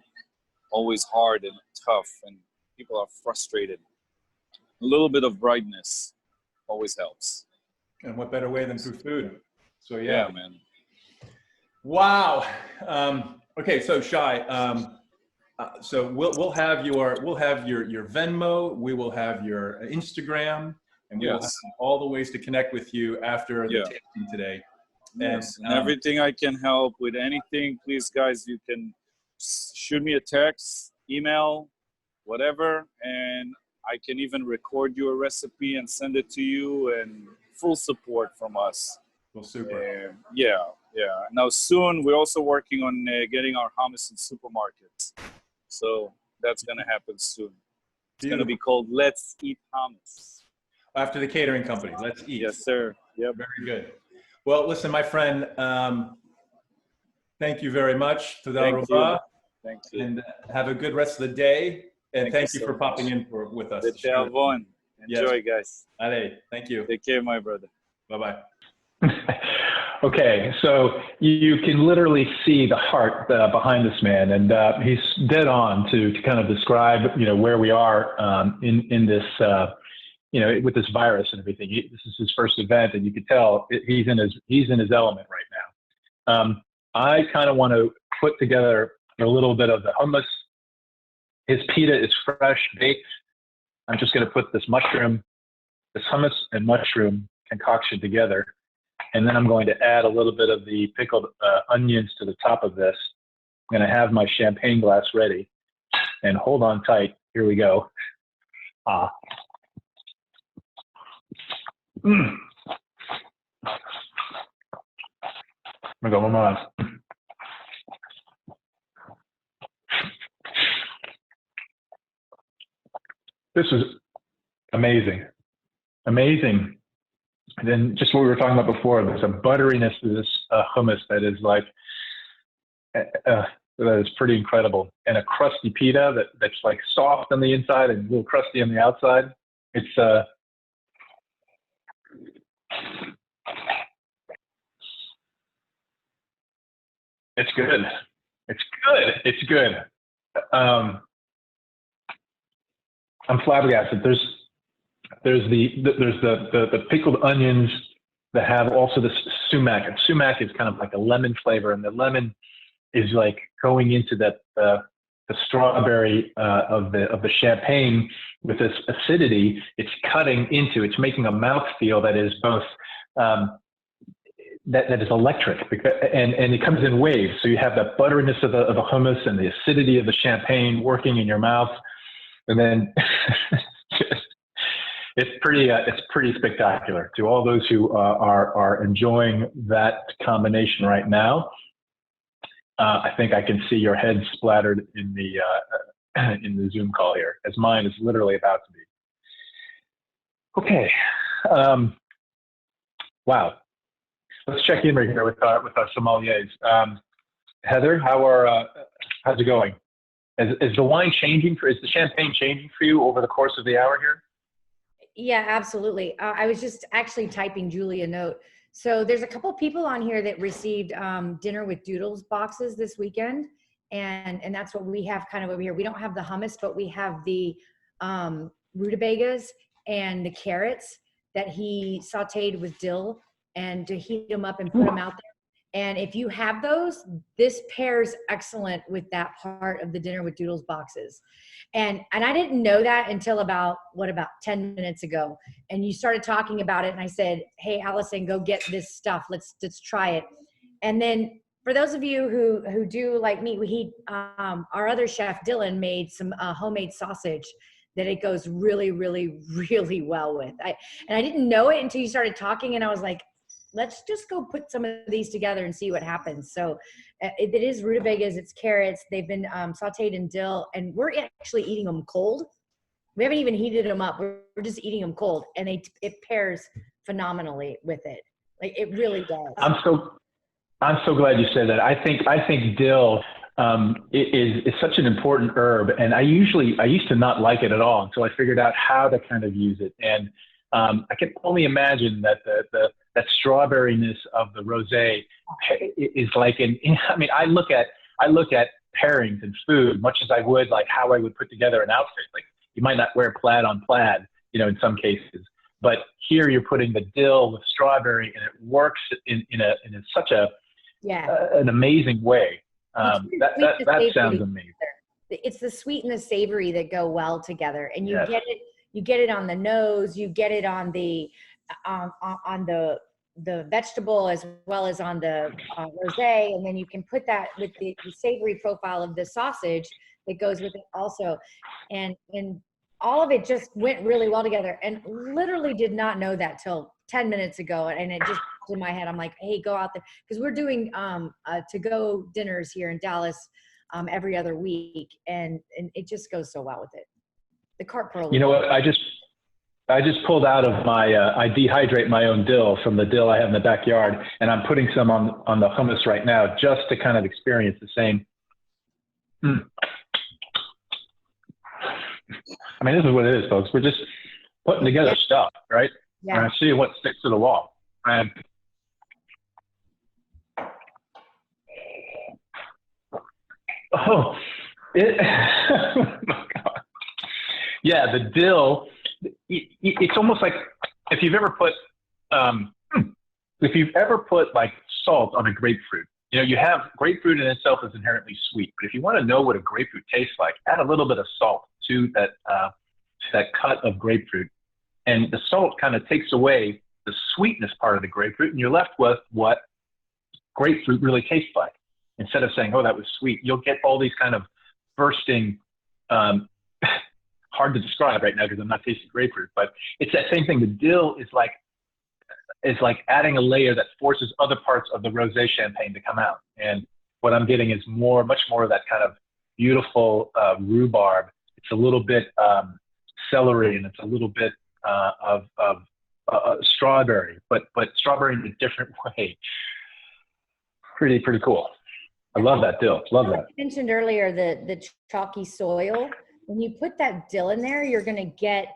always hard and tough and people are frustrated. A little bit of brightness always helps.
And what better way than through food? So
Yeah, man.
Wow. Okay, so Shay, so we'll have your Venmo, we will have your Instagram, and we will have all the ways to connect with you after the tasting today.
Yes, and everything I can help with anything, please guys, you can shoot me a text, email, whatever, and I can even record you a recipe and send it to you, and full support from us.
Well, super.
Yeah. Now soon we're also working on getting our hummus in supermarkets. So that's gonna happen soon. It's gonna be called Let's Eat Hummus.
After the catering company, Let's Eat.
Yes, sir. Yep.
Very good. Well, listen, my friend, thank you very much.
Thank you. Thank you.
And have a good rest of the day. And thank you for popping in with us.
Enjoy, guys.
Allez, thank you.
Take care, my brother.
Bye-bye.
Okay, so you can literally see the heart behind this man, and he's dead on to kind of describe, where we are in this, with this virus and everything. This is his first event, and you can tell he's in his element right now. I kind of want to put together a little bit of the hummus. His pita is fresh baked. I'm just going to put this hummus and mushroom concoction together. And then I'm going to add a little bit of the pickled onions to the top of this. I'm going to have my champagne glass ready. And hold on tight. Here we go. I'm going to go one more. This is amazing. Amazing. And then just what we were talking about before, there's a butteriness to this hummus that is like, that is pretty incredible. And a crusty pita that's like soft on the inside and a little crusty on the outside. It's good. It's good. It's good. I'm flabbergasted. There's the pickled onions that have also this sumac. And sumac is kind of like a lemon flavor, and the lemon is like going into the strawberry of the champagne with this acidity. It's it's making a mouthfeel that is both that is electric, and it comes in waves. So you have that butteriness of the hummus and the acidity of the champagne working in your mouth, and then it's pretty spectacular. To all those who are enjoying that combination right now, I think I can see your head splattered in the Zoom call here, as mine is literally about to be. Okay, wow. Let's check in right here with our sommeliers. Heather, how's it going? Is the wine changing is the champagne changing for you over the course of the hour here?
Yeah, absolutely. I was just actually typing Julie a note. So there's a couple people on here that received dinner with doodles boxes this weekend. And that's what we have kind of over here. We don't have the hummus, but we have the rutabagas and the carrots that he sauteed with dill and to heat them up and put them out there. And if you have those, this pairs excellent with that part of the dinner with doodles boxes. And I didn't know that until about 10 minutes ago. And you started talking about it and I said, hey, Allison, go get this stuff. Let's try it. And then for those of you who do like me, our other chef, Dylan, made some homemade sausage that it goes really, really, really well with. I didn't know it until you started talking and I was like, let's just go put some of these together and see what happens. So it is rutabagas, it's carrots. They've been sauteed in dill, and we're actually eating them cold. We haven't even heated them up. We're just eating them cold, and it pairs phenomenally with it. Like it really does.
I'm so glad you said that. I think dill is such an important herb, and I used to not like it at all until I figured out how to kind of use it. And I can only imagine that that strawberryness of the rosé is like I look at pairings in food much as I would like how I would put together an outfit. Like you might not wear plaid on plaid, in some cases, But here you're putting the dill with strawberry, and it works in such an amazing way. That sounds amazing.
It's the sweet and the savory that go well together, and you get it on the nose, you get it on the vegetable as well as on the rosé, and then you can put that with the savory profile of the sausage that goes with it also, and all of it just went really well together. And literally did not know that till 10 minutes ago, and it just popped in my head. I'm like, hey, go out there, because we're doing to-go dinners here in Dallas every other week, and it just goes so well with it. The cart pearl.
You know what? I just pulled out of my, I dehydrate my own dill from the dill I have in the backyard, and I'm putting some on the hummus right now just to kind of experience the same. I mean, this is what it is, folks. We're just putting together stuff, right?
Yeah.
And I see what sticks to the wall. And oh my God. Yeah, the dill, it's almost like if you've ever put like salt on a grapefruit. You know, you have grapefruit in itself is inherently sweet, but if you want to know what a grapefruit tastes like, add a little bit of salt to that cut of grapefruit, and the salt kind of takes away the sweetness part of the grapefruit, and you're left with what grapefruit really tastes like. Instead of saying, "Oh, that was sweet," you'll get all these kind of bursting, hard to describe right now because I'm not tasting grapefruit, but it's that same thing. The dill is like adding a layer that forces other parts of the rosé champagne to come out. And what I'm getting is much more of that kind of beautiful rhubarb. It's a little bit celery, and it's a little bit of strawberry, but strawberry in a different way. Pretty cool. I love that dill. Love that.
I mentioned earlier the chalky soil. When you put that dill in there, you're going to get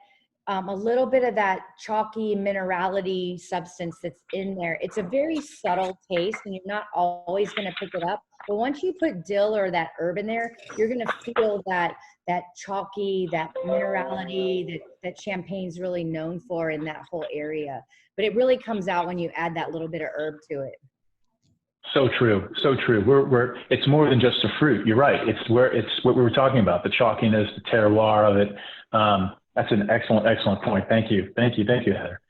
a little bit of that chalky minerality substance that's in there. It's a very subtle taste, and you're not always going to pick it up. But once you put dill or that herb in there, you're going to feel that chalky, that minerality that Champagne's really known for in that whole area. But it really comes out when you add that little bit of herb to it.
So true. It's more than just a fruit. You're right. It's what we were talking about, the chalkiness, the terroir of it. That's an excellent point. Thank you, Heather.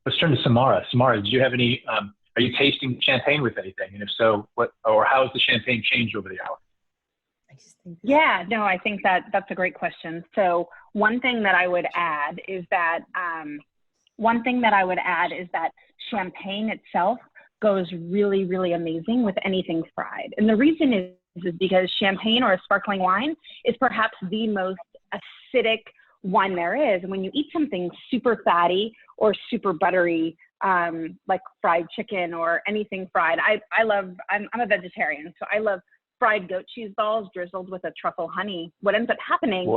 Let's turn to Samara. Samara, did you have any, are you tasting champagne with anything? And if so, how has the champagne changed over the hour?
Yeah, no, I think that's a great question. So one thing that I would add is that champagne itself goes really, really amazing with anything fried. And the reason is because champagne or a sparkling wine is perhaps the most acidic wine there is. And when you eat something super fatty or super buttery, like fried chicken or anything fried, I'm a vegetarian, so I love fried goat cheese balls drizzled with a truffle honey. What ends up happening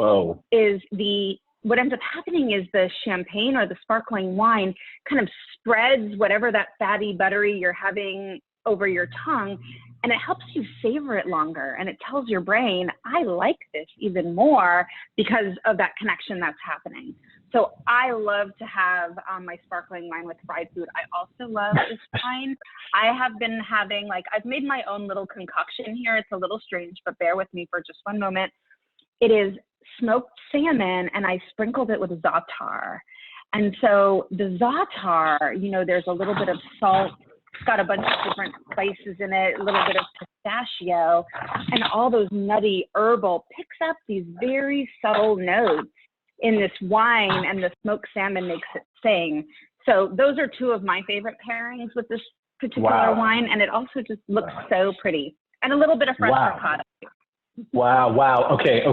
is the champagne or the sparkling wine kind of spreads whatever that fatty, buttery you're having over your tongue, and it helps you savor it longer. And it tells your brain, I like this even more because of that connection that's happening. So I love to have my sparkling wine with fried food. I also love this wine. I have been having, I've made my own little concoction here. It's a little strange, but bear with me for just one moment. It is smoked salmon, and I sprinkled it with za'atar. And so the za'atar, there's a little bit of salt. It's got a bunch of different spices in it, a little bit of pistachio, and all those nutty herbal picks up these very subtle notes in this wine, and the smoked salmon makes it sing. So those are two of my favorite pairings with this particular wine, and it also just looks so pretty. And a little bit of fresh ricotta.
Wow. Okay.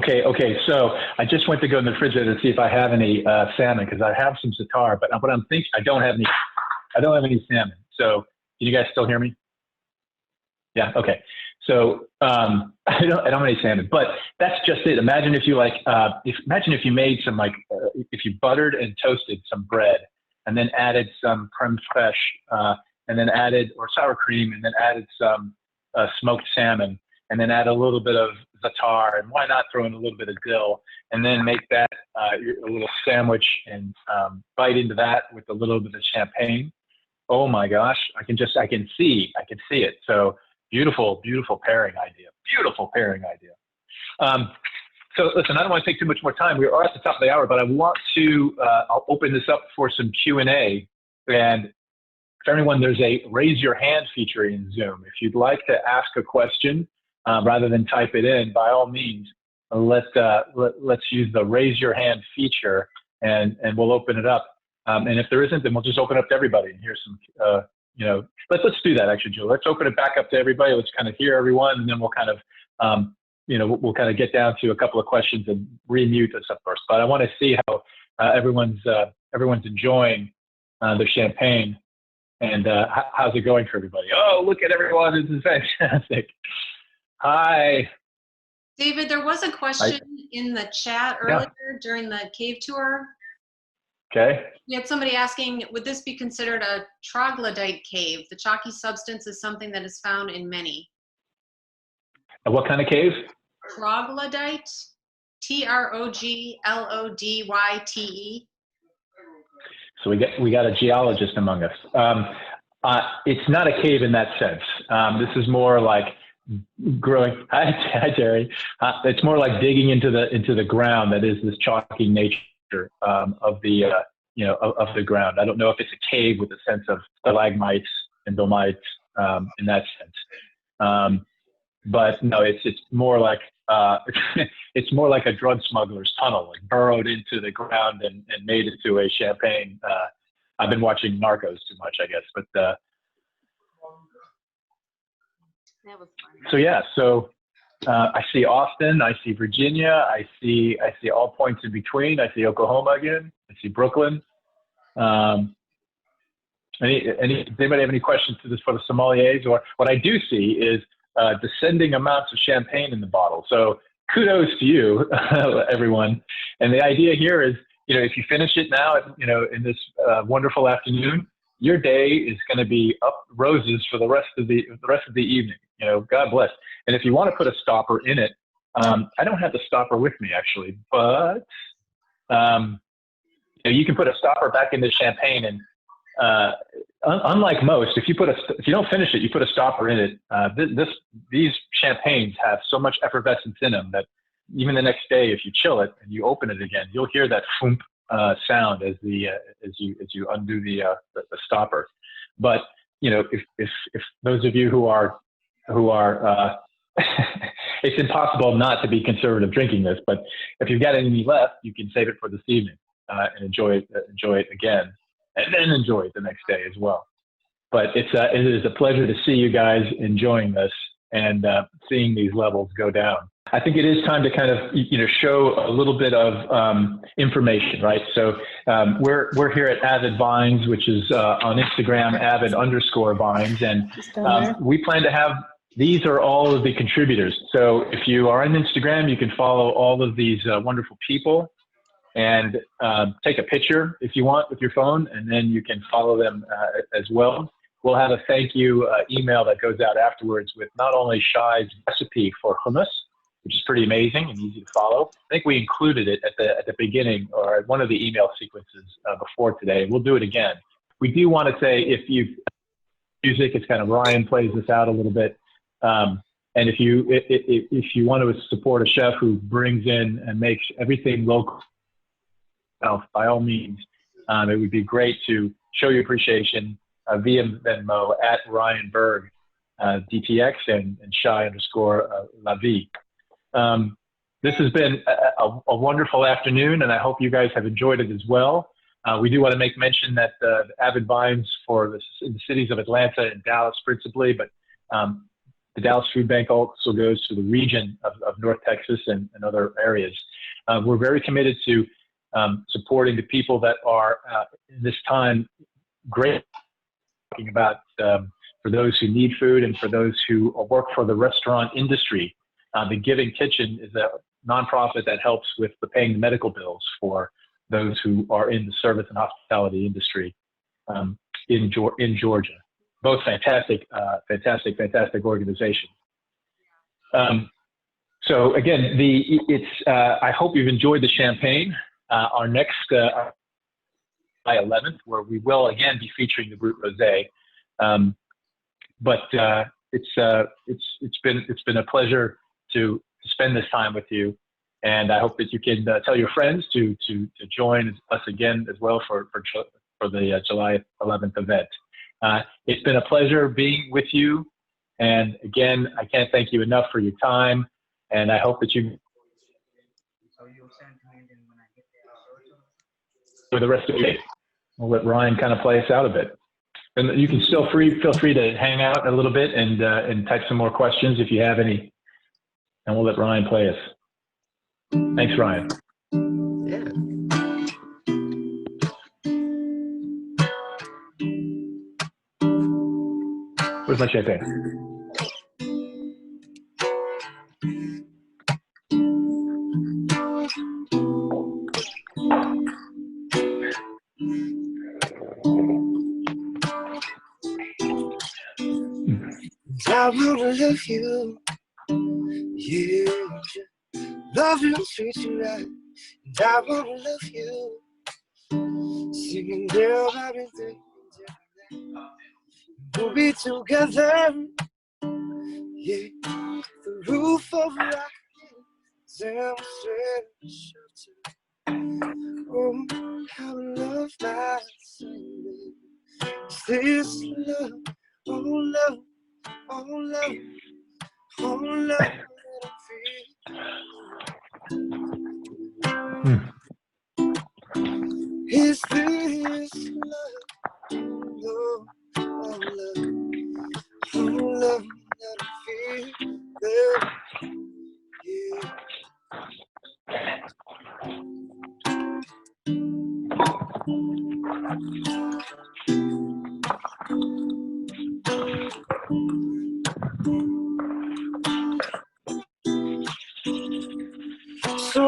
So I just went to go in the refrigerator to see if I have any salmon, because I have some za'atar, but what I'm thinking, I don't have any salmon. So can you guys still hear me? Yeah. Okay. So I don't have any salmon, but that's just it. Imagine if you imagine if you made some if you buttered and toasted some bread, and then added some creme fraiche, and then added, or sour cream, and then added some smoked salmon. and then add a little bit of za'atar, and why not throw in a little bit of dill, and then make that a little sandwich and bite into that with a little bit of champagne. Oh my gosh, I can see it. So beautiful, beautiful pairing idea. Beautiful pairing idea. So listen, I don't want to take too much more time. We are at the top of the hour, but I want to, I'll open this up for some Q&A. And for everyone, there's a raise your hand feature in Zoom. If you'd like to ask a question rather than type it in, by all means, let's use the raise your hand feature, and we'll open it up. And if there isn't, then we'll just open up to everybody and hear some, you know, let's do that actually, Jill. Let's open it back up to everybody. Let's kind of hear everyone, and then we'll kind of, you know, we'll kind of get down to a couple of questions and remute us up first. But I want to see how everyone's enjoying the champagne, and how's it going for everybody? Oh, look at everyone. This is fantastic. Hi.
David, there was a question in the chat earlier during the cave tour.
Okay.
We had somebody asking, would this be considered a troglodyte cave? The chalky substance is something that is found in many.
What kind of cave?
Troglodyte, Troglodyte.
So we got a geologist among us. It's not a cave in that sense. This is more like growing. Hi, Terry. It's more like digging into the ground. That is this chalky nature of the of the ground. I don't know if it's a cave with a sense of stalagmites and domites in that sense. But no, it's more like it's more like a drug smuggler's tunnel, like burrowed into the ground and made into a champagne. I've been watching Narcos too much, I guess, but
that was funny.
so yeah, so I see Austin, I see Virginia, I see all points in between. I see Oklahoma again. I see Brooklyn. Anybody have any questions to this for the sommeliers? Or what I do see is descending amounts of champagne in the bottle. So kudos to you, everyone. And the idea here is, you know, if you finish it now, you know, in this wonderful afternoon, your day is going to be up roses for the rest of the evening. You know, God bless. And if you want to put a stopper in it, I don't have the stopper with me actually, but you know, you can put a stopper back into champagne, and unlike most, if you don't finish it, you put a stopper in it. These champagnes have so much effervescence in them that even the next day, if you chill it and you open it again, you'll hear that foomp sound as you undo the stopper. But you know, if those of you who are it's impossible not to be conservative drinking this, but if you've got any left, you can save it for this evening and enjoy it again, and then enjoy it the next day as well. But it is a pleasure to see you guys enjoying this and seeing these levels go down. I think it is time to kind of, you know, show a little bit of information, right? So we're here at Avid Vines, which is on Instagram, Avid_Vines, and we plan to have, these are all of the contributors. So if you are on Instagram, you can follow all of these wonderful people and take a picture if you want with your phone, and then you can follow them as well. We'll have a thank you email that goes out afterwards with not only Shay's recipe for hummus, which is pretty amazing and easy to follow. I think we included it at the beginning or at one of the email sequences before today. We'll do it again. We do want to say, if you music, it's kind of Ryan plays this out a little bit. And if you want to support a chef who brings in and makes everything local, by all means, it would be great to show your appreciation via Venmo at Ryan Berg, DTX, and Shay_Lavi. This has been a wonderful afternoon, and I hope you guys have enjoyed it as well. We do want to make mention that the Avid Vines for in the cities of Atlanta and Dallas principally, but the Dallas Food Bank also goes to the region of North Texas and other areas. We're very committed to supporting the people that are in this time great, talking about for those who need food and for those who work for the restaurant industry. The Giving Kitchen is a nonprofit that helps with paying the medical bills for those who are in the service and hospitality industry in Georgia. Both fantastic organizations. So again, I hope you've enjoyed the champagne. Our next July 11th, where we will again be featuring the Brut Rosé. But it's been a pleasure to spend this time with you, and I hope that you can tell your friends to join us again as well for the July 11th event. It's been a pleasure being with you, and again, I can't thank you enough for your time, and I hope that you for the rest of the day. We'll let Ryan kind of play us out a bit. And you can feel free to hang out a little bit and type some more questions if you have any, and we'll let Ryan play us. Thanks, Ryan.
Yeah.
Where's my champagne?
I wanna love you, you love you, treat you right. And I wanna love you, singing girl, I've been thinking we'll be together, yeah. The roof over our heads, and we'll shelter. Oh, how I love my singing. Is this love? Oh, love. Oh, love, oh, love, let it feel. Is this love? Oh, oh, love, oh, love, let it feel. Yeah. So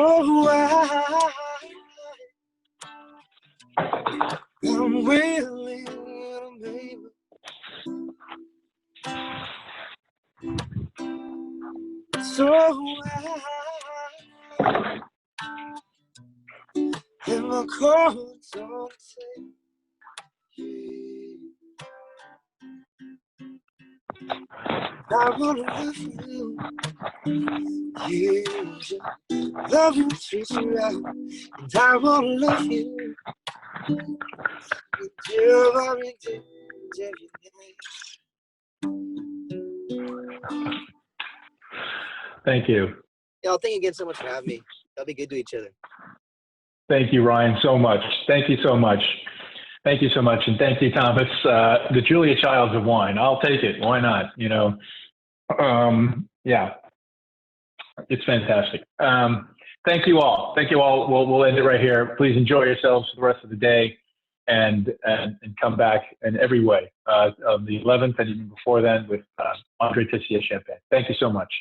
I'm willing, baby. So and my cards on tape. I wanna love you, yeah. Love you, treat you right, and I wanna love you. You are in every night.
Thank you.
Y'all, thank you again so much for having me. Y'all be good to each other.
Thank you, Ryan, so much. Thank you so much. Thank you so much, and thank you, Thomas. The Julia Childs of wine. I'll take it. Why not? You know, yeah, it's fantastic. Thank you all. Thank you all. We'll end it right here. Please enjoy yourselves for the rest of the day, and come back in every way on the 11th and even before then with André TIXIER champagne. Thank you so much.